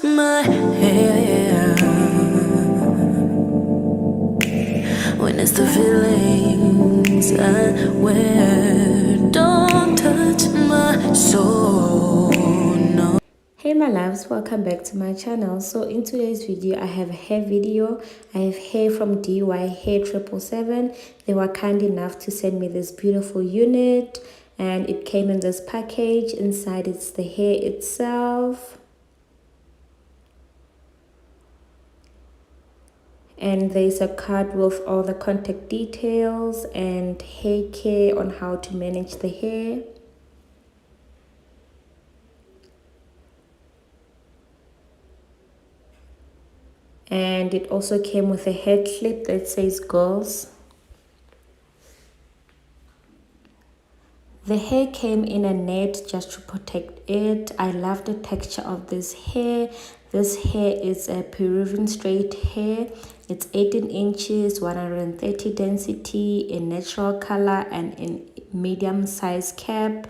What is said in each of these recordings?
my hair when it's the feelings I wear. Don't touch my soul, no. Hey my loves, welcome back to my channel. So in today's video I have a hair video. I have hair from DYHAIR777. They were kind enough to send me this beautiful unit, and it came in this package. Inside it's the hair itself, and there's a card with all the contact details and hair care on how to manage the hair. And it also came with a hair clip that says girls. The hair came in a net just to protect it. I love the texture of this hair. This hair is a Peruvian straight hair. It's 18 inches, 130 density, in natural color and in medium size cap.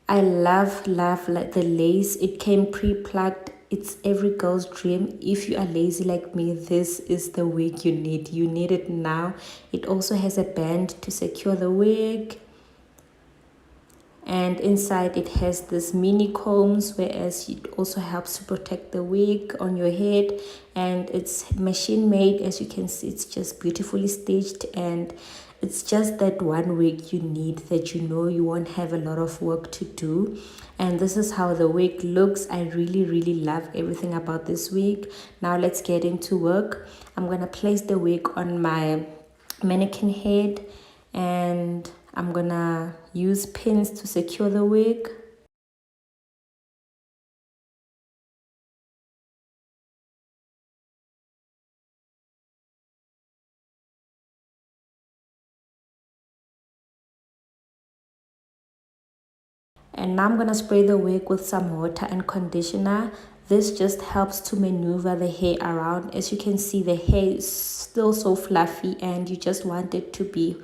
I love the lace. It came pre-plucked. It's every girl's dream. If you are lazy like me, this is the wig you need. You need it now. It also has a band to secure the wig. And inside it has this mini combs, whereas it also helps to protect the wig on your head. And it's machine made, as you can see. It's just beautifully stitched, and it's just that one wig you need that you know you won't have a lot of work to do. And this is how the wig looks. I really love everything about this wig. Now let's get into work. I'm gonna place the wig on my mannequin head, and I'm gonna use pins to secure the wig. And now I'm gonna spray the wig with some water and conditioner. This just helps to maneuver the hair around. As you can see, the hair is still so fluffy, and you just want it to be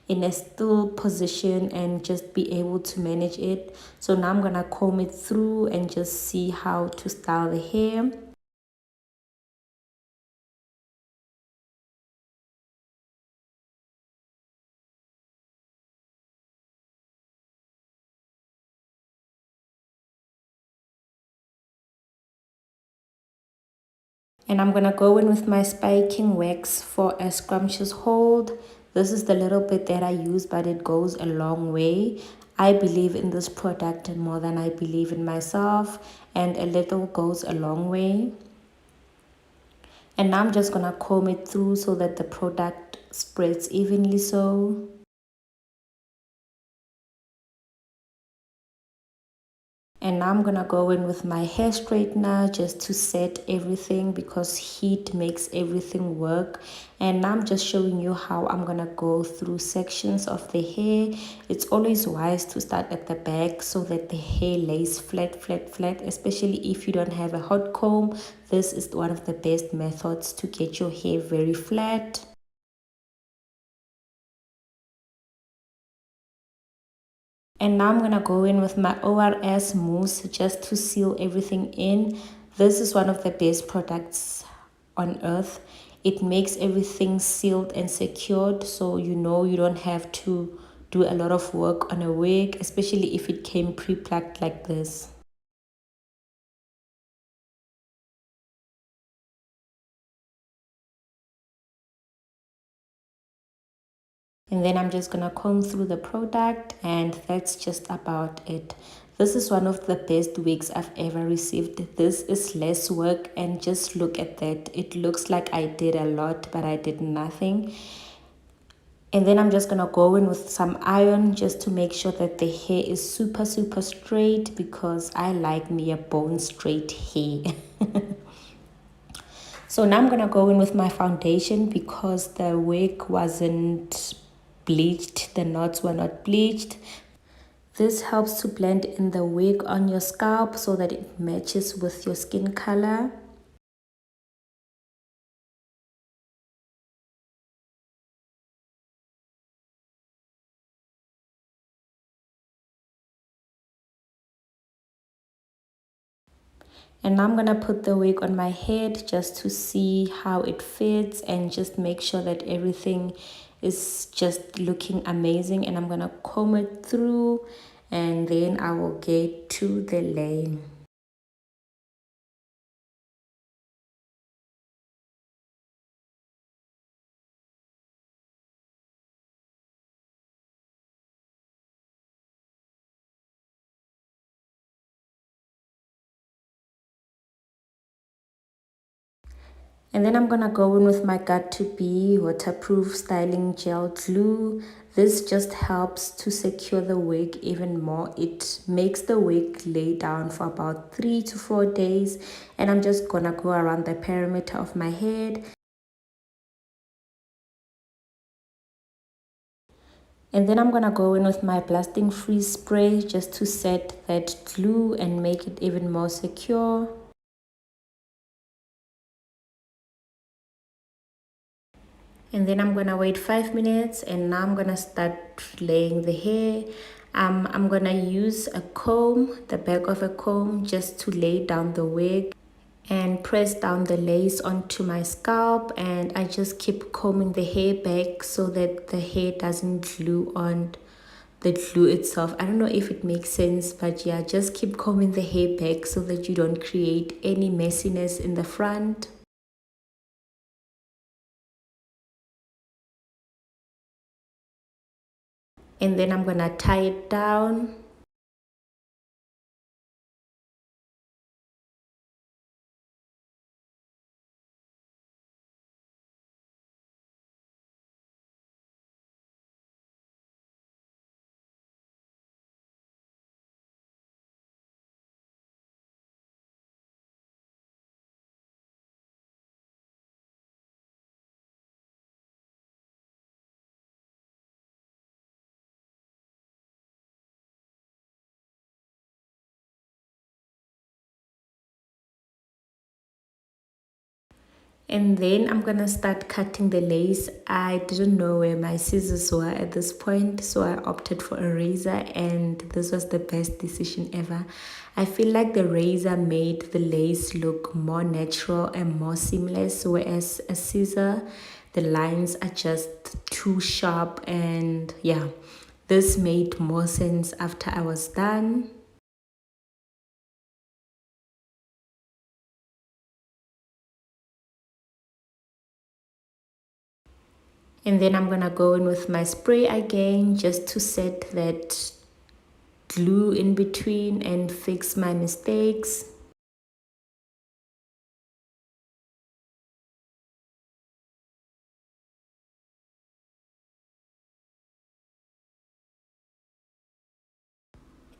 in a still position and just be able to manage it. So now I'm gonna comb it through and just see how to style the hair. And I'm gonna go in with my spiking wax for a scrumptious hold. This is the little bit that I use, but it goes a long way. I believe in this product more than I believe in myself, and a little goes a long way. And now I'm just gonna comb it through so that the product spreads evenly so. And now I'm gonna go in with my hair straightener just to set everything, because heat makes everything work. And now I'm just showing you how I'm gonna go through sections of the hair. It's always wise to start at the back so that the hair lays flat, especially if you don't have a hot comb. This is one of the best methods to get your hair very flat. And now I'm gonna go in with my ORS mousse just to seal everything in. This is one of the best products on earth. It makes everything sealed and secured, so you know you don't have to do a lot of work on a wig, especially if it came pre-plucked like this. And then I'm just gonna comb through the product, and that's just about it. This is one of the best wigs I've ever received. This is less work, and just look at that. It looks like I did a lot, but I did nothing. And then I'm just gonna go in with some iron just to make sure that the hair is super straight, because I like me a bone straight hair. So now I'm gonna go in with my foundation, because the wig wasn't bleached, the knots were not bleached. This helps to blend in the wig on your scalp so that it matches with your skin color. And now I'm gonna put the wig on my head just to see how it fits and just make sure that everything is just looking amazing. And I'm gonna comb it through and then I will get to the lane. And then I'm gonna go in with my Got2b waterproof styling gel glue. This just helps to secure the wig even more. It makes the wig lay down for about 3 to 4 days. And I'm just gonna go around the perimeter of my head. And then I'm gonna go in with my blasting freeze spray just to set that glue and make it even more secure. And then I'm gonna wait 5 minutes and now I'm gonna start laying the hair. I'm gonna use a comb, the back of a comb, just to lay down the wig and press down the lace onto my scalp, and I just keep combing the hair back so that the hair doesn't glue on the glue itself. I don't know if it makes sense, but yeah, just keep combing the hair back so that you don't create any messiness in the front. And then I'm gonna tie it down. And then I'm gonna start cutting the lace. I didn't know where my scissors were at this point, so I opted for a razor, and this was the best decision ever. I feel like the razor made the lace look more natural and more seamless, whereas a scissor, the lines are just too sharp, and yeah, this made more sense after I was done. And then I'm gonna go in with my spray again just to set that glue in between and fix my mistakes.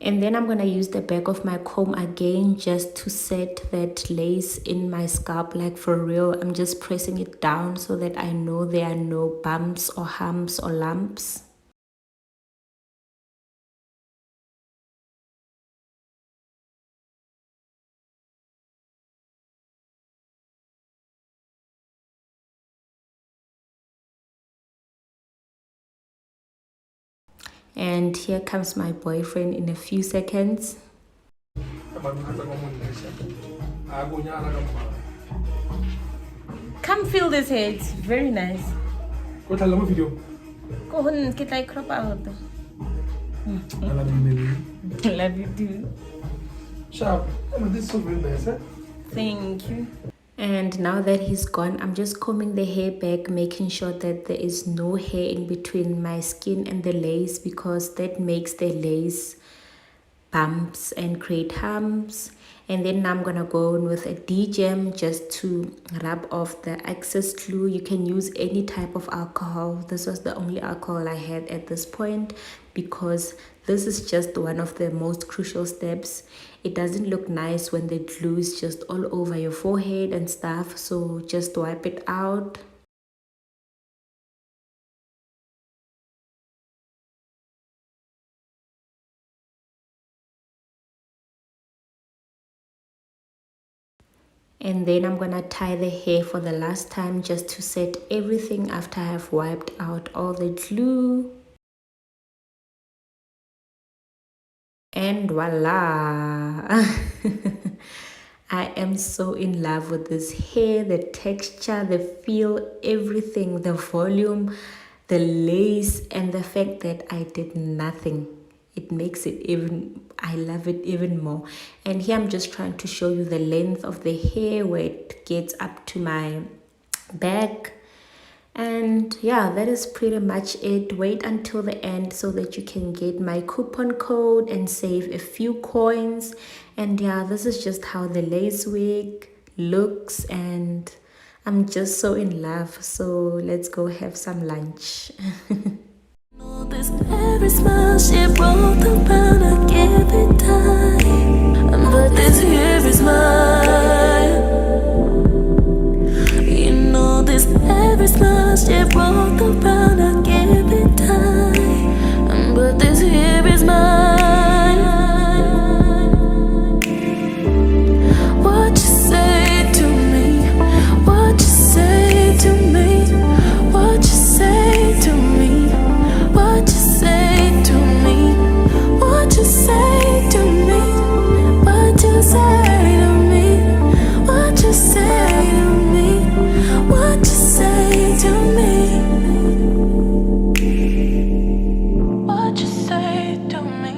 And then I'm gonna use the back of my comb again just to set that lace in my scalp, like for real. I'm just pressing it down so that I know there are no bumps or humps or lumps. And here comes my boyfriend in a few seconds. Come feel this hair, it's very nice. Go tell them video. Go on, get like crop out. I love you, baby. Love you too. Sharp. This is so very nice, eh? Thank you. And now that he's gone, I'm just combing the hair back, making sure that there is no hair in between my skin and the lace, because that makes the lace bumps and create humps. And then now I'm gonna go in with a D-gem just to rub off the excess glue. You can use any type of alcohol. This was the only alcohol I had at this point, because this is just one of the most crucial steps. It doesn't look nice when the glue is just all over your forehead and stuff, so just wipe it out. And then I'm gonna tie the hair for the last time just to set everything after I have wiped out all the glue. And voila! I am so in love with this hair, the texture, the feel, everything, the volume, the lace, and the fact that I did nothing. It makes it even, I love it even more. And here I'm just trying to show you the length of the hair where it gets up to my back. And yeah, that is pretty much it. Wait until the end so that you can get my coupon code and save a few coins. And yeah, this is just how the lace wig looks, and I'm just so in love. So let's go have some lunch. This every smile she rolled around, I give it time. But this here is mine. You know this every smile she rolled around, I give it time. But this here is mine. What you say to me? What you say to me? What you say to me? What you say to me? What you say to me? What you say to me? What you say to me? What you say to me? What you say to me?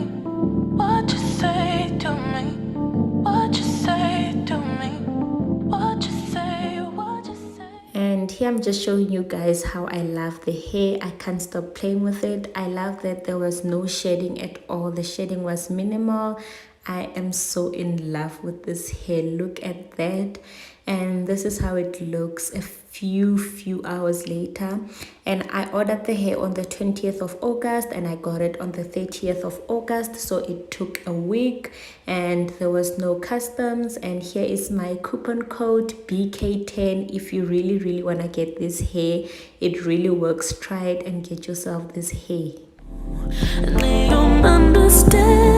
What you say to me? What you say to me? What you say? What you say? And here I'm just showing you guys how I love the hair. I can't stop playing with it. I love that there was no shedding at all. The shedding was minimal. I am so in love with this hair. Look at that. And this is how it looks a few hours later. And I ordered the hair on the 20th of August and I got it on the 30th of August. So it took a week and there was no customs. And here is my coupon code BK10 if you really want to get this hair. It really works. Try it and get yourself this hair. And they don't understand.